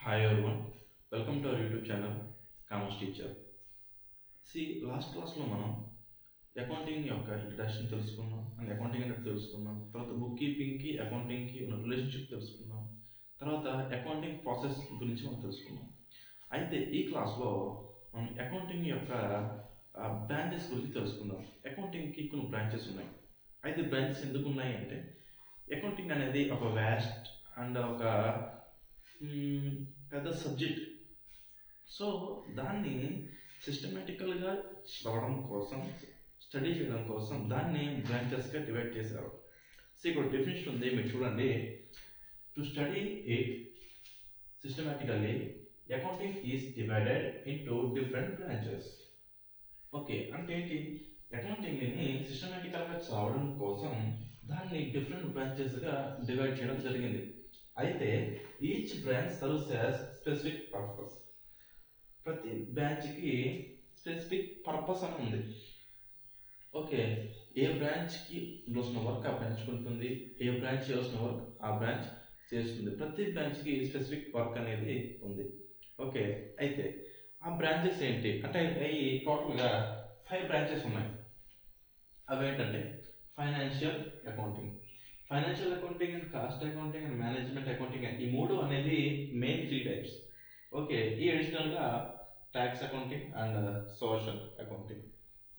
Hi everyone, welcome to our YouTube channel Commerce Teacher. Last క్లాస్లో మనం accounting యొక్క introduction తెలుసుకున్నాం అండ్ అకౌంటింగ్ అంటే తెలుసుకున్నాం. తర్వాత బుక్ కీపింగ్కి అకౌంటింగ్కి ఉన్న రిలేషన్షిప్ తెలుసుకున్నాం. తర్వాత అకౌంటింగ్ ప్రాసెస్ గురించి మనం తెలుసుకున్నాం. అయితే ఈ క్లాస్లో మనం అకౌంటింగ్ యొక్క బ్రాంచెస్ గురించి తెలుసుకుందాం. అకౌంటింగ్కి కొన్ని బ్రాంచెస్ ఉన్నాయి. అయితే బ్రాంచెస్ ఎందుకు ఉన్నాయి అంటే అకౌంటింగ్ అనేది ఒక వ్యాస్ట్ అండ్ ఒక పెద్ద సబ్జెక్ట్. సో దాన్ని సిస్టమేటికల్గా చదవడం కోసం, స్టడీ చేయడం కోసం దాన్ని బ్రాంచెస్గా డివైడ్ చేశారు. సో ఇక్కడ డెఫినేషన్ ఉంది, మీరు చూడండి. To study it systematically accounting is divided into different branches. Okay, అంటే ఏంటి? అకౌంటింగ్ని సిస్టమేటికల్గా చదవడం కోసం దాన్ని డిఫరెంట్ బ్రాంచెస్గా డివైడ్ చేయడం జరిగింది. అయితే each branch serves as specific purpose. ప్రతి బ్రాంచ్కి స్పెసిఫిక్ పర్పస్ అని ఉంది. ఓకే, ఏ బ్రాంచ్కి చేయాల్సిన వర్క్ ఆ బ్రాంచ్ ఉంటుంది, ఏ బ్రాంచ్ చేయాల్సిన వర్క్ ఆ బ్రాంచ్ చేస్తుంది. ప్రతి బ్రాంచ్కి స్పెసిఫిక్ వర్క్ అనేది ఉంది. ఓకే, అయితే ఆ బ్రాంచెస్ ఏంటి అంటే అవి టోటల్గా 5 బ్రాంచెస్ ఉన్నాయి. అవి ఏంటంటే financial accounting, financial accounting and cost accounting and management accounting, ఈ 3 అనేది మెయిన్ 3 టైప్స్. ఓకే, ఈ అడిషనల్గా tax accounting and social accounting.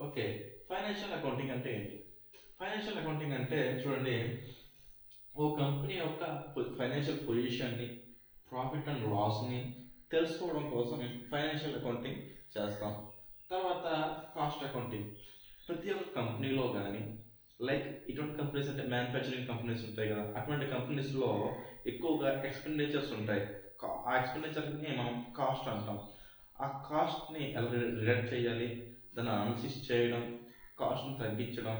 Okay, financial accounting అంటే ఏంటి? ఫైనాన్షియల్ అకౌంటింగ్ అంటే చూడండి, ఓ కంపెనీ యొక్క ఫైనాన్షియల్ పొజిషన్ని, ప్రాఫిట్ అండ్ లాస్ని తెలుసుకోవడం కోసం ఫైనాన్షియల్ అకౌంటింగ్ చేస్తాం. తర్వాత కాస్ట్ అకౌంటింగ్, ప్రతి ఒక్క కంపెనీలో కానీ లైక్ ఇటువంటి కంపెనీస్ అంటే మ్యానుఫ్యాక్చరింగ్ కంపెనీస్ ఉంటాయి కదా, అటువంటి కంపెనీస్లో ఎక్కువగా ఎక్స్పెండిచర్స్ ఉంటాయి. ఆ ఎక్స్పెండిచర్ని మనం కాస్ట్ అంటాం. ఆ కాస్ట్ని ఎలా రిడక్ట్ చేయాలి, దాన్ని అనాలిసిస్ చేయడం, కాస్ట్ని తగ్గించడం,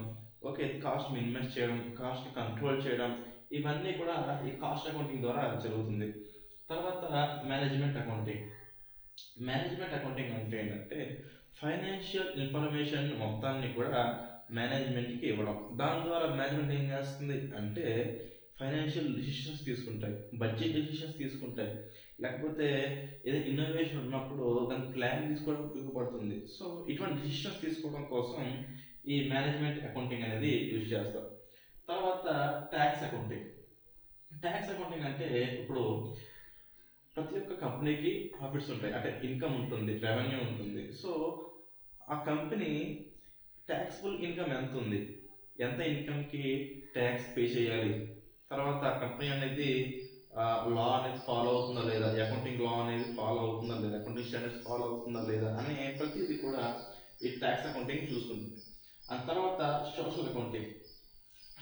ఓకే కాస్ట్ మినిమైజ్ చేయడం, కాస్ట్ని కంట్రోల్ చేయడం, ఇవన్నీ కూడా ఈ కాస్ట్ అకౌంటింగ్ ద్వారా జరుగుతుంది. తర్వాత మేనేజ్మెంట్ అకౌంటింగ్. మేనేజ్మెంట్ అకౌంటింగ్ అంటే ఏంటంటే ఫైనాన్షియల్ ఇన్ఫర్మేషన్ మొత్తాన్ని కూడా మేనేజ్మెంట్కి ఇవ్వడం. దాని ద్వారా మేనేజ్మెంట్ ఏం చేస్తుంది అంటే ఫైనాన్షియల్ డిసిషన్స్ తీసుకుంటాయి, బడ్జెట్ డిసిషన్స్ తీసుకుంటాయి, లేకపోతే ఏదైనా ఇన్నోవేషన్ ఉన్నప్పుడు దాని ప్లాన్ తీసుకోవడం ఉపయోగపడుతుంది. సో ఇటువంటి డిసిషన్స్ తీసుకోవడం కోసం ఈ మేనేజ్మెంట్ అకౌంటింగ్ అనేది యూజ్ చేస్తారు. తర్వాత ట్యాక్స్ అకౌంటింగ్. ట్యాక్స్ అకౌంటింగ్ అంటే ఇప్పుడు ప్రతి ఒక్క కంపెనీకి ప్రాఫిట్స్ ఉంటాయి, అంటే ఇన్కమ్ ఉంటుంది, రెవెన్యూ ఉంటుంది. సో ఆ కంపెనీ ట్యాక్స్ఫుల్ ఇన్కమ్ ఎంత ఉంది, ఎంత ఇన్కమ్కి ట్యాక్స్ పే చేయాలి, తర్వాత ఆ కంపెనీ అనేది లా అనేది ఫాలో అవుతుందా లేదా, అకౌంటింగ్ లా అనేది ఫాలో అవుతుందా లేదా, అకౌంటింగ్ స్టాండర్డ్స్ ఫాలో అవుతుందా లేదా అనే ప్రతిదీ కూడా ఈ ట్యాక్స్ అకౌంటింగ్ చూసుకుంటుంది. ఆ తర్వాత సోషల్ అకౌంటింగ్.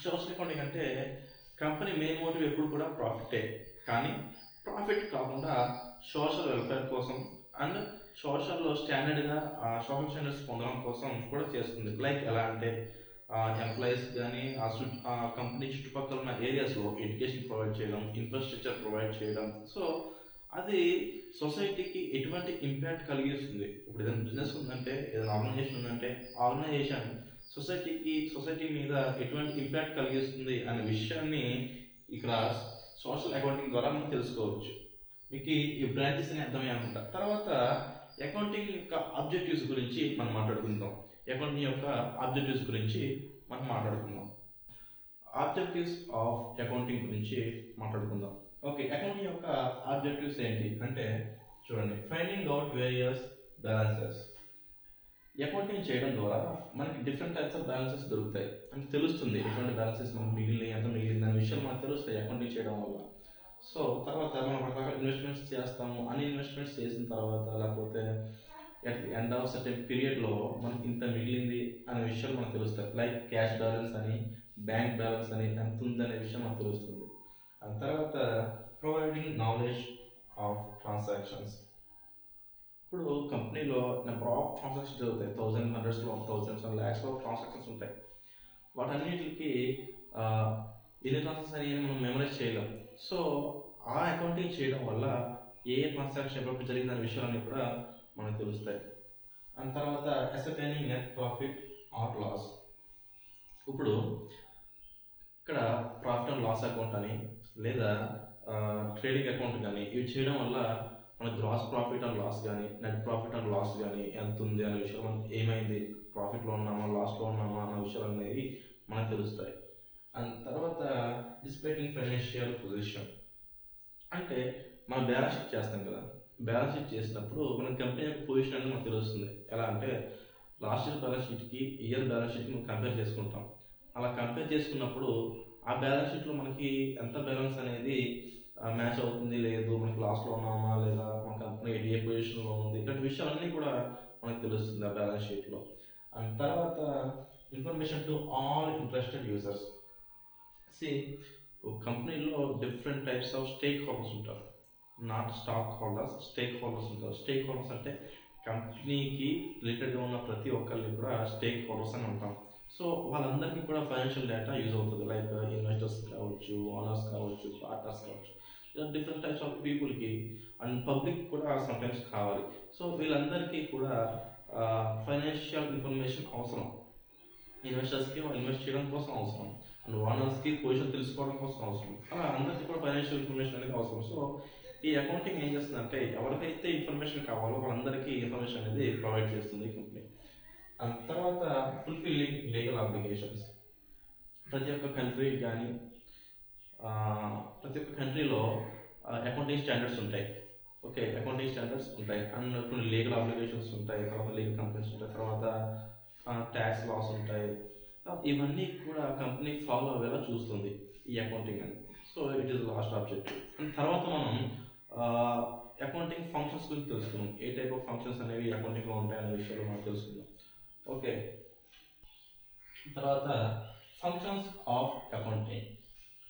సోషల్ అకౌంటింగ్ అంటే కంపెనీ మెయిన్ మోటివ్ ఎప్పుడు కూడా ప్రాఫిటే, కానీ ప్రాఫిట్ కాకుండా సోషల్ వెల్ఫేర్ కోసం అండ్ సోషల్లో స్టాండర్డ్గా సోషల్ స్టాండర్డ్స్ పొందడం కోసం కూడా చేస్తుంది. లైక్ ఎలా అంటే ఎంప్లాయీస్ కానీ ఆ కంపెనీ చుట్టుపక్కల ఉన్న ఏరియాస్లో ఎడ్యుకేషన్ ప్రొవైడ్ చేయడం, ఇన్ఫ్రాస్ట్రక్చర్ ప్రొవైడ్ చేయడం. సో అది సొసైటీకి ఎటువంటి ఇంపాక్ట్ కలిగిస్తుంది. ఇప్పుడు ఏదైనా బిజినెస్ ఉందంటే, ఏదైనా ఆర్గనైజేషన్ ఉందంటే, ఆర్గనైజేషన్ సొసైటీ మీద ఎటువంటి ఇంపాక్ట్ కలిగిస్తుంది అనే విషయాన్ని ఇక్కడ సోషల్ అకౌంటింగ్ ద్వారా మనం తెలుసుకోవచ్చు. మీకు ఈ బ్రాంచెస్ అని అర్థమయ్యే అనుకుంటా. తర్వాత అకౌంటింగ్ యొక్క ఆబ్జెక్టివ్స్ గురించి మనం మాట్లాడుకుందాం. అకౌంటింగ్ యొక్క ఆబ్జెక్టివ్స్ గురించి మనం మాట్లాడుకుందాం. ఆబ్జెక్టివ్స్ ఆఫ్ అకౌంటింగ్ గురించి మాట్లాడుకుందాం. ఓకే, అకౌంటింగ్ యొక్క ఆబ్జెక్టివ్స్ ఏంటి అంటే చూడండి, finding out various balances. Accounting చేయడం ద్వారా మనకి డిఫరెంట్ టైప్స్ ఆఫ్ బ్యాలెన్సెస్ దొరుకుతాయి, అంటే తెలుస్తుంది ఎటువంటి బ్యాలెన్సెస్ మనకు మిగిలినాయి, ఎంత మిగిలింది అనే విషయాలు మనకు తెలుస్తాయి అకౌంటింగ్ చేయడం వల్ల. సో తర్వాత మనం రకరకాల ఇన్వెస్ట్మెంట్స్ చేస్తాము, అన్ని ఇన్వెస్ట్మెంట్స్ చేసిన తర్వాత లేకపోతే at the end of certain పీరియడ్లో మనకి ఇంత మిగిలింది అనే విషయాలు మనకు తెలుస్తాయి. లైక్ క్యాష్ బ్యాలెన్స్ అని, బ్యాంక్ బ్యాలెన్స్ అని, ఎంత ఉంది అనే విషయం మనకు తెలుస్తుంది. ఆ తర్వాత ప్రొవైడింగ్ నాలెడ్జ్ ఆఫ్ ట్రాన్సాక్షన్స్. ఇప్పుడు కంపెనీలో నెంబర్ ఆఫ్ ట్రాన్సాక్షన్స్ జరుగుతాయి, హండ్రెడ్స్లో, థౌజండ్స్ అండ్ ల్యాక్స్లో ట్రాన్సాక్షన్స్ ఉంటాయి. వాటన్నిటికి ఎన్ని ట్రాన్సాక్షన్స్ అని మనం మెమరైజ్ చేయలేం. సో ఆ అకౌంటింగ్ చేయడం వల్ల ఏ ట్రాన్సాక్షన్ ఎప్పుడు జరిగిందనే విషయాలన్నీ కూడా మనకు తెలుస్తాయి. అండ్ తర్వాత అసర్టైనింగ్ నెట్ ప్రాఫిట్ ఆర్ లాస్. ఇప్పుడు ఇక్కడ ప్రాఫిట్ అండ్ లాస్ అకౌంట్ అని లేదా ట్రేడింగ్ అకౌంట్ కానీ ఇవి చేయడం వల్ల మన గ్రాస్ ప్రాఫిట్ అండ్ లాస్ కానీ నెట్ ప్రాఫిట్ అండ్ లాస్ కానీ ఎంత ఉంది అనే విషయం మనకి ఏమైంది, ప్రాఫిట్లో ఉన్నామా లాస్లో ఉన్నామా అన్న విషయాలు అనేవి మనకు తెలుస్తాయి. అండ్ తర్వాత డిస్ప్లేయింగ్ ఫైనాన్షియల్ పొజిషన్ అంటే మనం బ్యాలెన్స్ షీట్ చేస్తాం కదా, బ్యాలెన్స్ షీట్ చేసినప్పుడు మన కంపెనీ యొక్క పొజిషన్ అనేది మనకు తెలుస్తుంది. ఎలా అంటే లాస్ట్ ఇయర్ బ్యాలెన్స్ షీట్కి ఇయర్ బ్యాలెన్స్ షీట్కి మనం కంపేర్ చేసుకుంటాం. అలా కంపేర్ చేసుకున్నప్పుడు ఆ బ్యాలెన్స్ షీట్లో మనకి ఎంత బ్యాలెన్స్ అనేది మ్యాచ్ అవుతుంది లేదు, మనకి లాస్ట్లో ఉన్నామా లేదా, మన కంపెనీ ఏ పొజిషన్లో ఉంది, ఇలాంటి విషయాలన్నీ కూడా మనకు తెలుస్తుంది ఆ బ్యాలెన్స్ షీట్లో. అండ్ తర్వాత information to all interested users. కంపెనీలో different types of stake holders ఉంటారు, not stock holders, stake holders ఉంటారు. స్టేక్ హోల్డర్స్ అంటే కంపెనీకి రిలేటెడ్గా ఉన్న ప్రతి ఒక్కరికి కూడా స్టేక్ హోల్డర్స్ అని ఉంటాం. సో వాళ్ళందరికీ కూడా ఫైనాన్షియల్ డేటా యూజ్ అవుతుంది. లైక్ ఇన్వెస్టర్స్ కావచ్చు, ఓనర్స్ కావచ్చు, పార్ట్నర్స్ కావచ్చు, ఇలా డిఫరెంట్ టైప్స్ ఆఫ్ పీపుల్కి అండ్ పబ్లిక్ కూడా సమ్టైమ్స్ కావాలి. సో వీళ్ళందరికీ కూడా ఫైనాన్షియల్ ఇన్ఫర్మేషన్ అవసరం. ఇన్వెస్టర్స్కి ఇన్వెస్ట్ చేయడం కోసం అవసరం, అండ్ ఓనర్స్కి పొజిషన్ తెలుసుకోవడం కోసం అవసరం. అలా అందరికీ కూడా ఫైనాన్షియల్ ఇన్ఫర్మేషన్ అనేది అవసరం. సో ఈ అకౌంటింగ్ ఏం చేస్తుందంటే ఎవరికైతే ఇన్ఫర్మేషన్ కావాలో వాళ్ళందరికీ ఇన్ఫర్మేషన్ అనేది ప్రొవైడ్ చేస్తుంది కంపెనీ. అండ్ తర్వాత ఫుల్ఫిల్లింగ్ లీగల్ అప్లికేషన్స్. ప్రతి ఒక్క కంట్రీ కానీ ప్రతి ఒక్క కంట్రీలో అకౌంటింగ్ స్టాండర్డ్స్ ఉంటాయి. ఓకే, అకౌంటింగ్ స్టాండర్డ్స్ ఉంటాయి అండ్ కొన్ని లీగల్ అప్లికేషన్స్ ఉంటాయి, తర్వాత లీగల్ కంపెనీస్ ఉంటాయి, తర్వాత ట్యాక్స్ లాస్ ఉంటాయి. ఇవన్నీ కూడా కంపెనీ ఫాలో అయ్యేలా చూస్తుంది ఈ అకౌంటింగ్ అని. So it is lost objective. And తర్వాత మనం అకౌంటింగ్ ఫంక్షన్స్ గురించి తెలుసుకుందాం. ఏ టైప్ ఆఫ్ ఫంక్షన్స్ అనేవి అకౌంటింగ్లో ఉంటాయి అనే విషయాలు మనం తెలుసుకుందాం. ఓకే, తర్వాత ఫంక్షన్స్ ఆఫ్ అకౌంటింగ్.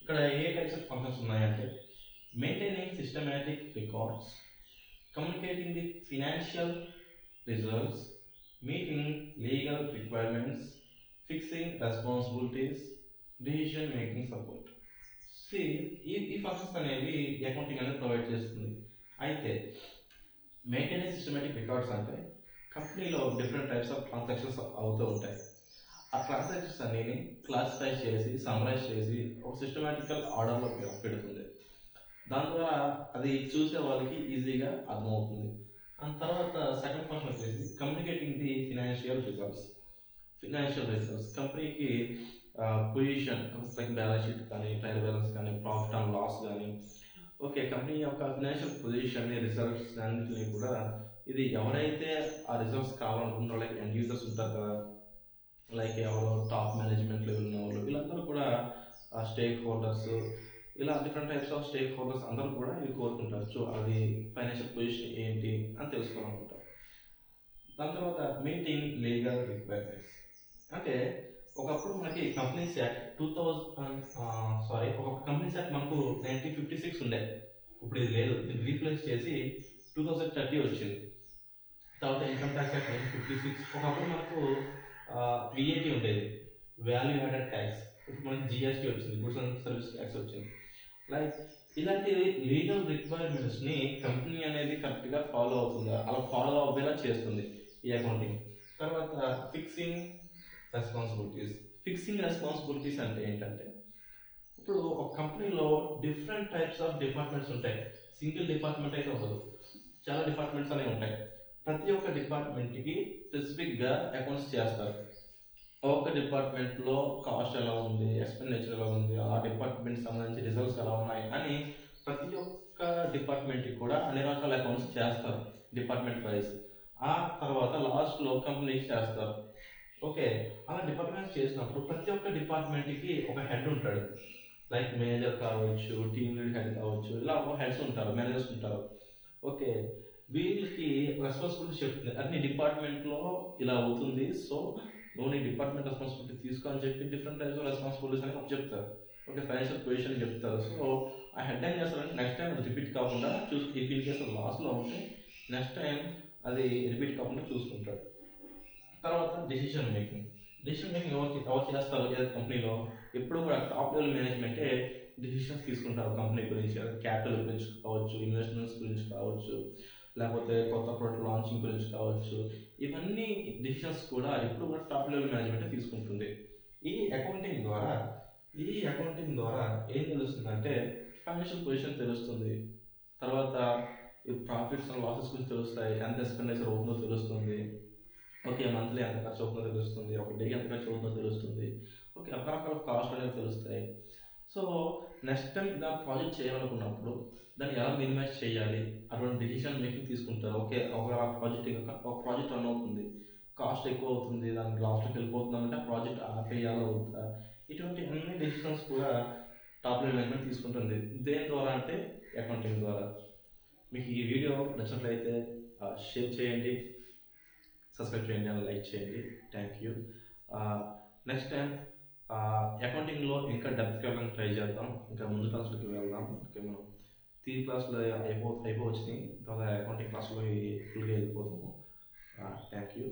ఇక్కడ ఏ టైప్స్ ఆఫ్ ఫంక్షన్స్ ఉన్నాయంటే maintaining systematic records, communicating the financial results, meeting legal requirements, fixing responsibilities, decision making support. ఈ ఫంక్షన్స్ అనేవి అకౌంటింగ్ అనేది ప్రొవైడ్ చేస్తుంది. అయితే మెయింటైనింగ్ సిస్టమాటిక్ రికార్డ్స్ అంటే కంపెనీలో డిఫరెంట్ టైప్స్ ఆఫ్ ట్రాన్సాక్షన్స్ అవుతూ ఉంటాయి. ఆ ట్రాన్సాక్షన్స్ అనేవి క్లాసిఫై చేసి సమ్మరైజ్ చేసి ఒక సిస్టమాటికల్ ఆర్డర్లో పెడుతుంది. దాని ద్వారా అది చూసే వాళ్ళకి ఈజీగా అర్థమవుతుంది. అండ్ తర్వాత సెకండ్ ఫంక్షన్ వచ్చేసి కమ్యూనికేటింగ్ ది ఫినాన్షియల్ రిజల్ట్స్. కంపెనీకి పొజిషన్ లైక్ బ్యాలెన్స్ షీట్ కానీ, ట్రయల్ బ్యాలెన్స్ కానీ, ప్రాఫిట్ అండ్ లాస్ కానీ, ఓకే, కంపెనీ యొక్క ఫినాన్షియల్ పొజిషన్ రిజల్ట్స్ అన్నింటినీ కూడా ఇది ఎవరైతే ఆ రిజల్ట్స్ కావాలనుకుంటారో లైక్ ఎండ్ యూజర్స్ ఉంటారు కదా, లైక్ ఎవరో టాప్ మేనేజ్మెంట్ లెవెల్ ఉన్న వాళ్ళు, వీళ్ళందరూ కూడా స్టేక్ హోల్డర్స్, ఇలా different types of stake holders అందరూ కూడా ఇవి కోరుకుంటారు. సో అది ఫైనాన్షియల్ పొజిషన్ ఏంటి అని తెలుసుకోవాలనుకుంటారు. దాని తర్వాత మీటింగ్ లీగల్ రిక్వైర్మెంట్స్ అంటే ఒకప్పుడు మనకి కంపెనీస్ యాక్ట్ ఒక కంపెనీస్ యాక్ట్ మనకు 1956 ఉండే, ఇప్పుడు ఇది లేదు, దీన్ని రీప్లేస్ చేసి 2030 వచ్చింది. తర్వాత ఇన్కమ్ ట్యాక్స్ యాక్ట్ 1956. ఒకప్పుడు మనకు విఏటీ ఉండేది, వాల్యూ యాడెడ్ ట్యాక్స్. ఇప్పుడు మనకి జిఎస్టీ వచ్చింది, గూడ్స్ అండ్ సర్వీస్ ట్యాక్స్ వచ్చింది. లైక్ ఇలాంటి లీగల్ రిక్వైర్మెంట్స్ని కంపెనీ అనేది కరెక్ట్గా ఫాలో అవుతుందా, అలా ఫాలో అవ్వేలా చేస్తుంది ఈ అకౌంటింగ్. తర్వాత ఫిక్సింగ్ రెస్పాన్సిబిలిటీస్ అంటే ఏంటంటే ఇప్పుడు ఒక కంపెనీలో డిఫరెంట్ టైప్స్ ఆఫ్ డిపార్ట్మెంట్స్ ఉంటాయి. సింగిల్ డిపార్ట్మెంట్ అయితే ఉండదు, చాలా డిపార్ట్మెంట్స్ అనేవి ఉంటాయి. ప్రతి ఒక్క డిపార్ట్మెంట్కి స్పెసిఫిక్గా అకౌంట్స్ చేస్తారు. ఒక్క డిపార్ట్మెంట్లో కాస్ట్ ఎలా ఉంది, ఎక్స్పెండిచర్ ఎలా ఉంది, ఆ డిపార్ట్మెంట్ సంబంధించి రిజల్ట్స్ ఎలా ఉన్నాయి అని ప్రతి ఒక్క డిపార్ట్మెంట్కి కూడా అన్ని రకాల అకౌంట్స్ చేస్తారు డిపార్ట్మెంట్ వైజ్. ఆ తర్వాత లాస్ట్లో కంపెనీకి చేస్తారు. ఓకే, అలా డిపార్ట్మెంట్స్ చేసినప్పుడు ప్రతి ఒక్క డిపార్ట్మెంట్కి ఒక హెడ్ ఉంటాడు, లైక్ మేనేజర్ కావచ్చు, టీమ్ లీడ్ హెడ్ కావచ్చు, ఇలా హెడ్స్ ఉంటారు, మేనేజర్స్ ఉంటారు. ఓకే, వీళ్ళకి రెస్పాన్సిబిలిటీ చెప్తుంది, అన్ని డిపార్ట్మెంట్లో ఇలా అవుతుంది, సో నువ్వు నీ డిపార్ట్మెంట్ రెస్పాన్సిబిలిటీ తీసుకో అని చెప్పి డిఫరెంట్ టైప్స్ ఆఫ్ రెస్పాన్సిబిలిటీస్ అని చెప్తారు. ఓకే, ఫైనాన్షియల్ పొజిషన్ చెప్తారు. సో ఆ హెడ్ ఏం చేస్తారంటే నెక్స్ట్ టైం అది రిపీట్ కాకుండా ఇఫ్ ఇన్ కేసు లాస్లో ఉంటే నెక్స్ట్ టైం అది రిపీట్ కాకుండా చూసుకుంటాడు. తర్వాత డెసిషన్ మేకింగ్ ఎవరు చేస్తారు ఏదైతే కంపెనీలో, ఎప్పుడు కూడా టాప్ లెవెల్ మేనేజ్మెంటే డెసిషన్స్ తీసుకుంటారు కంపెనీ గురించి. క్యాపిటల్ గురించి కావచ్చు, ఇన్వెస్ట్మెంట్స్ గురించి కావచ్చు, లేకపోతే కొత్త ప్రోడక్ట్ లాంచింగ్ గురించి కావచ్చు, ఇవన్నీ డెసిషన్స్ కూడా ఎప్పుడు కూడా టాప్ లెవెల్ మేనేజ్మెంట్ తీసుకుంటుంది. ఈ అకౌంటింగ్ ద్వారా ఏం తెలుస్తుందంటే ఫైనాన్షియల్ పొజిషన్ తెలుస్తుంది. తర్వాత ప్రాఫిట్స్ అండ్ లాసెస్ గురించి తెలుస్తాయి, ఎంత ఎక్స్పెండిచర్ అవుతుందో తెలుస్తుంది. ఓకే, మంత్లీ ఎంత ఖర్చు అవుతుందో తెలుస్తుంది, ఒక డేకి ఎంత ఖర్చు అవుతుందో తెలుస్తుంది. ఓకే, రకరకాల కాస్ట్ అనేవి తెలుస్తాయి. సో నెక్స్ట్ టైం ఇలా ప్రాజెక్ట్ చేయాలనుకున్నప్పుడు దాన్ని ఎలా మినిమైజ్ చేయాలి, అటువంటి డెసిషన్ మేకింగ్ తీసుకుంటారు. ఓకే, ఒక ప్రాజెక్ట్ రన్ అవుతుంది, కాస్ట్ ఎక్కువ అవుతుంది, దానికి లాస్ట్కి వెళ్ళిపోతుందంటే ఆ ప్రాజెక్ట్ ఆపేయాలా వద్దా, ఇటువంటి అన్ని డెసిషన్స్ కూడా టాప్ లెవెల్ మేనేజ్మెంట్ తీసుకుంటుంది. దేని ద్వారా అంటే అకౌంటింగ్ ద్వారా. మీకు ఈ వీడియో నచ్చినట్లయితే షేర్ చేయండి, సబ్స్క్రైబ్ చేయండి అండ్ లైక్ చేయండి. Thank you. నెక్స్ట్ టైం అకౌంటింగ్లో ఇంకా డెప్త్కి వెళ్ళడానికి ట్రై చేద్దాం, ఇంకా ముందు క్లాసులకి వెళ్దాం. ఓకే, మనం 3 క్లాసులు అయిపోవచ్చినాయి, తర్వాత అకౌంటింగ్ క్లాసులో ఫుల్గా వెళ్ళిపోతాము. Thank you.